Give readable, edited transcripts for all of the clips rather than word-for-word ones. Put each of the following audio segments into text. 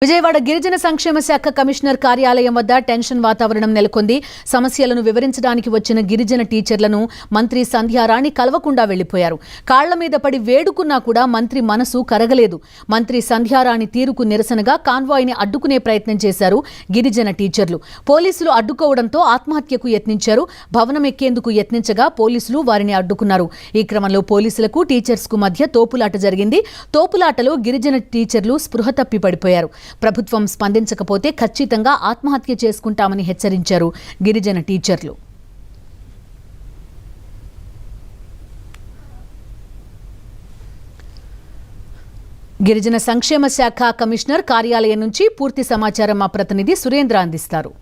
విజయవాడ గిరిజన సంక్షేమ శాఖ కమిషనర్ కార్యాలయం వద్ద టెన్షన్ వాతావరణం నెలకొంది. సమస్యలను వివరించడానికి వచ్చిన గిరిజన టీచర్లను మంత్రి సంధ్యారాణి కలవకుండా వెళ్లిపోయారు. కాళ్ల మీద పడి వేడుకున్నా కూడా మంత్రి మనసు కరగలేదు. మంత్రి సంధ్యారాణి తీరుకు నిరసనగా కాన్వాయ్ని అడ్డుకునే ప్రయత్నం చేశారు గిరిజన టీచర్లు. పోలీసులు అడ్డుకోవడంతో ఆత్మహత్యకు యత్నించారు. భవనం ఎక్కేందుకు యత్నించగా పోలీసులు వారిని అడ్డుకున్నారు. ఈ క్రమంలో పోలీసులకు టీచర్స్ కు మధ్య తోపులాట జరిగింది. తోపులాటలో గిరిజన టీచర్లు స్పృహ తప్పి పడిపోయారు. ప్రభుత్వం స్పందించకపోతే ఖచ్చితంగా ఆత్మహత్య చేసుకుంటామని హెచ్చరించారు గిరిజన టీచర్లు. గిరిజన సంక్షేమ శాఖ కమిషనర్ కార్యాలయం నుంచి పూర్తి సమాచారం మా ప్రతినిధి సురేంద్ర అందిస్తారు.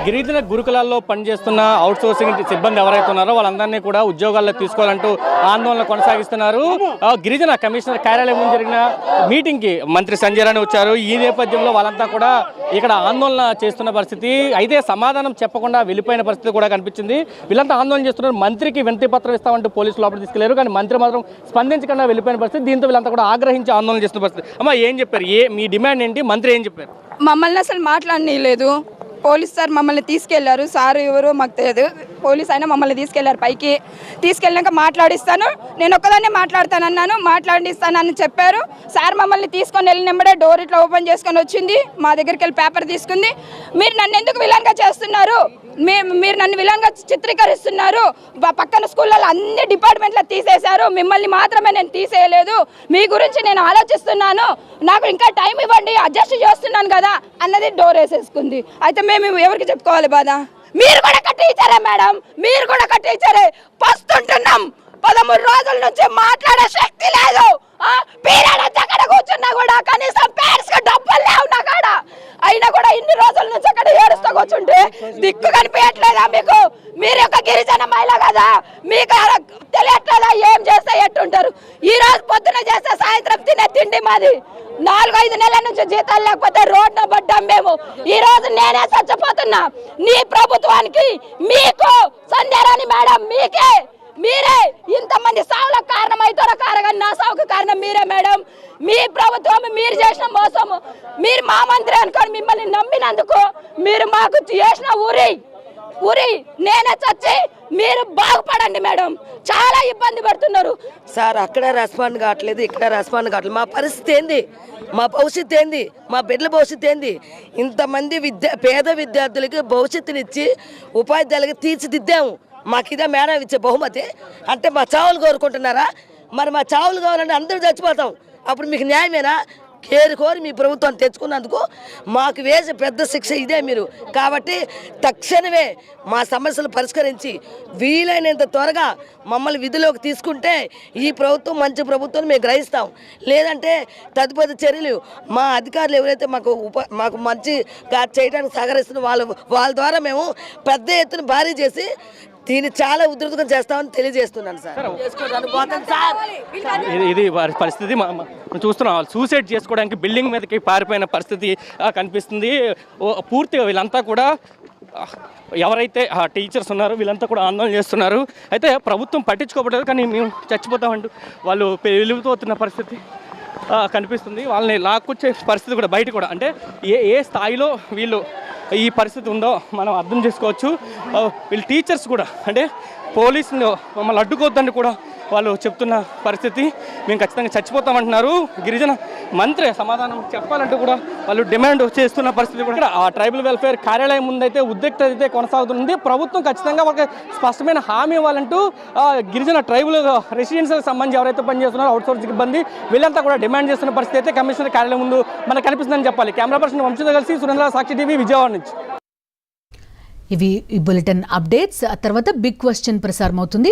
గిరిజన గురుకులాల్లో పనిచేస్తున్న అవుట్సోర్సింగ్ సిబ్బంది ఎవరైతే ఉన్నారో వాళ్ళందరినీ కూడా ఉద్యోగాల్లో తీసుకోవాలంటూ ఆందోళన కొనసాగిస్తున్నారు. గిరిజన కమిషనర్ కార్యాలయం ముందు జరిగిన మీటింగ్కి మంత్రి సంధ్యారాణి వచ్చారు. ఈ నేపథ్యంలో వాళ్ళంతా కూడా ఇక్కడ ఆందోళన చేస్తున్న పరిస్థితి. అయితే సమాధానం చెప్పకుండా వెళ్ళిపోయిన పరిస్థితి కూడా కనిపించింది. వీళ్ళంతా ఆందోళన చేస్తున్నారు. మంత్రికి వినతి పత్రం ఇస్తామంటూ పోలీసులు లోపల తీసుకెళ్లారు. కానీ మంత్రి మాత్రం స్పందించకుండా వెళ్ళిపోయిన పరిస్థితి. దీంతో వీళ్ళంతా కూడా ఆగ్రహించి ఆందోళన చేస్తున్న పరిస్థితి. అమ్మ, ఏం చెప్పారు? మీ డిమాండ్ ఏంటి? మంత్రి ఏం చెప్పారు? మమ్మల్ని అసలు మాట్లాడనీయలేదు. పోలీస్ సార్ మమ్మల్ని తీసుకెళ్లారు. సార్ ఎవరు మాకు తెలియదు. పోలీస్ అయినా మమ్మల్ని తీసుకెళ్లారు. పైకి తీసుకెళ్ళాక మాట్లాడిస్తాను, నేను ఒక్కదాన్నే మాట్లాడతానన్నాను, మాట్లాడిస్తానని చెప్పారు. సార్ మమ్మల్ని తీసుకొని వెళ్ళినప్పుడే డోర్ ఇట్లా ఓపెన్ చేసుకొని వచ్చింది. మా దగ్గరికి వెళ్ళి పేపర్ తీసుకుంది. మీరు నన్ను ఎందుకు విలన్గా చేస్తున్నారు, మీరు నన్ను విలన్గా చిత్రీకరిస్తున్నారు, పక్కన స్కూళ్ళలో అన్ని డిపార్ట్మెంట్లో తీసేశారు, మిమ్మల్ని మాత్రమే నేను తీసేయలేదు, మీ గురించి నేను ఆలోచిస్తున్నాను, నాకు ఇంకా టైం ఇవ్వండి, అడ్జస్ట్ చేస్తున్నాను కదా అన్నది డోర్ వేసేసుకుంది. అయితే మేము ఎవరికి చెప్పుకోవాలి బాధ? మీరు కూడా టీచరే మేడం, మీరు కూడా టీచరే. పస్తుంటున్నాం. 13 రోజుల నుంచి మాట్లాడే శక్తి లేదు. పీరియడ్ అక్కడ కూర్చున్నా కూడా కనీసం పేరెంట్స్ కి డబ్బులు లేవు నా కాడ. అయినా కూడా ఇన్ని రోజుల నుంచి అక్కడ ఏడుస్తూ కూర్చుంటే దిక్కు కనిపించట్లేదా మీకు? మీరు ఒక గిరిజన మహిళ కదా, మీకు తెలియట్లేదా ఏం చేస్తే ఎట్టుంటారు? ఈ రోజు పొద్దున చేస్తే సాయంత్రం తినే తిండి మాది. 4-5 నెలల నుంచి జీతాలు లేకపోతే రోడ్డున పడ్డాం మేము. ఈ రోజు నేనే చచ్చిపోతున్నా. నీ ప్రభుత్వానికి, మీకు సంధ్యారాణి మేడం, మీరే ఇంతమంది సావులకు కారణం అవుతారో కారణం, నా సావుకు కారణం మీరే మేడం. మీ ప్రభుత్వం, మీరు చేసిన మోసము, మీరు మా మంత్రి అనుకోని మిమ్మల్ని నమ్మినందుకు మీరు మాకు చేసిన ఉరి నేనే చచ్చి మీరు బాగుపడండి మేడం. చాలా ఇబ్బంది పడుతున్నారు సార్. అక్కడ రెస్పాండ్ కావట్లేదు, ఇక్కడ రెస్పాండ్ కావట్లేదు. మా పరిస్థితి ఏంది? మా భవిష్యత్తు ఏంది? మా బిడ్డల భవిష్యత్తు ఏంది? ఇంతమంది పేద విద్యార్థులకి భవిష్యత్తునిచ్చి ఉపాధ్యాయులకి తీర్చిదిద్దాము. మాకు ఇదే మేడం ఇచ్చే బహుమతి అంటే మా చావులు కోరుకుంటున్నారా? మరి మా చావులు కావాలంటే అందరూ చచ్చిపోతాం. అప్పుడు మీకు న్యాయమేనా? కోరి మీ ప్రభుత్వం తెచ్చుకున్నందుకు మాకు వేసే పెద్ద శిక్ష ఇదే మీరు. కాబట్టి తక్షణమే మా సమస్యలు పరిష్కరించి వీలైనంత త్వరగా మమ్మల్ని విధిలోకి తీసుకుంటే ఈ ప్రభుత్వం మంచి ప్రభుత్వం మేము గ్రహిస్తాం. లేదంటే తదుపరి చర్యలు మా అధికారులు ఎవరైతే మాకు మంచిగా చేయడానికి సహకరిస్తున్న వాళ్ళ ద్వారా మేము పెద్ద ఎత్తున భారీ చేసి దీన్ని చాలా ఉధృతంగా చేస్తామని తెలియజేస్తున్నాను సార్. ఇది వారి పరిస్థితి. మనం చూస్తున్నాం, వాళ్ళు సూసైడ్ చేసుకోవడానికి బిల్డింగ్ మీదకి పారిపోయిన పరిస్థితి కనిపిస్తుంది. పూర్తిగా వీళ్ళంతా కూడా ఎవరైతే టీచర్స్ ఉన్నారో వీళ్ళంతా కూడా ఆందోళన చేస్తున్నారు. అయితే ప్రభుత్వం పట్టించుకోబడలేదు, కానీ మేము చచ్చిపోతామంటూ వాళ్ళు వెలుగుతోతున్న పరిస్థితి కనిపిస్తుంది. వాళ్ళని లాక్కొచ్చే పరిస్థితి కూడా బయట కూడా, అంటే ఏ స్థాయిలో వీళ్ళు ఈ పరిస్థితి ఉందో మనం అర్థం చేసుకోవచ్చు. వీళ్ళు టీచర్స్ కూడా, అంటే పోలీసులు మమ్మల్ని అడ్డుకోవద్దని కూడా వాళ్ళు చెప్తున్న పరిస్థితి. మేము ఖచ్చితంగా చచ్చిపోతామంటున్నారు. గిరిజన మంత్రి సమాధానం చెప్పాలంటూ కూడా వాళ్ళు డిమాండ్ చేస్తున్న పరిస్థితి కూడా. ఆ ట్రైబల్ వెల్ఫేర్ కార్యాలయం ముందైతే ఉద్రిక్తత అయితే కొనసాగుతుంది. ప్రభుత్వం ఖచ్చితంగా ఒక స్పష్టమైన హామీ ఇవ్వాలంటూ గిరిజన ట్రైబల్ రెసిడెన్షియల్ సంబంధించి ఎవరైతే పనిచేస్తున్నారో అవుట్సోర్స్ సిబ్బంది వీళ్ళంతా కూడా డిమాండ్ చేస్తున్న పరిస్థితి అయితే కమిషనర్ కార్యాలయం ముందు మనకు కనిపిస్తుందని చెప్పాలి. కెమెరా పర్సన్ వంశీతో కలిసి సురేంద్ర, సాక్షి టీవీ, విజయవాడ నుంచి. ఇవి ఈ బులెటిన్ అప్డేట్స్. ఆ తర్వాత బిగ్ క్వశ్చన్ ప్రసారం అవుతుంది.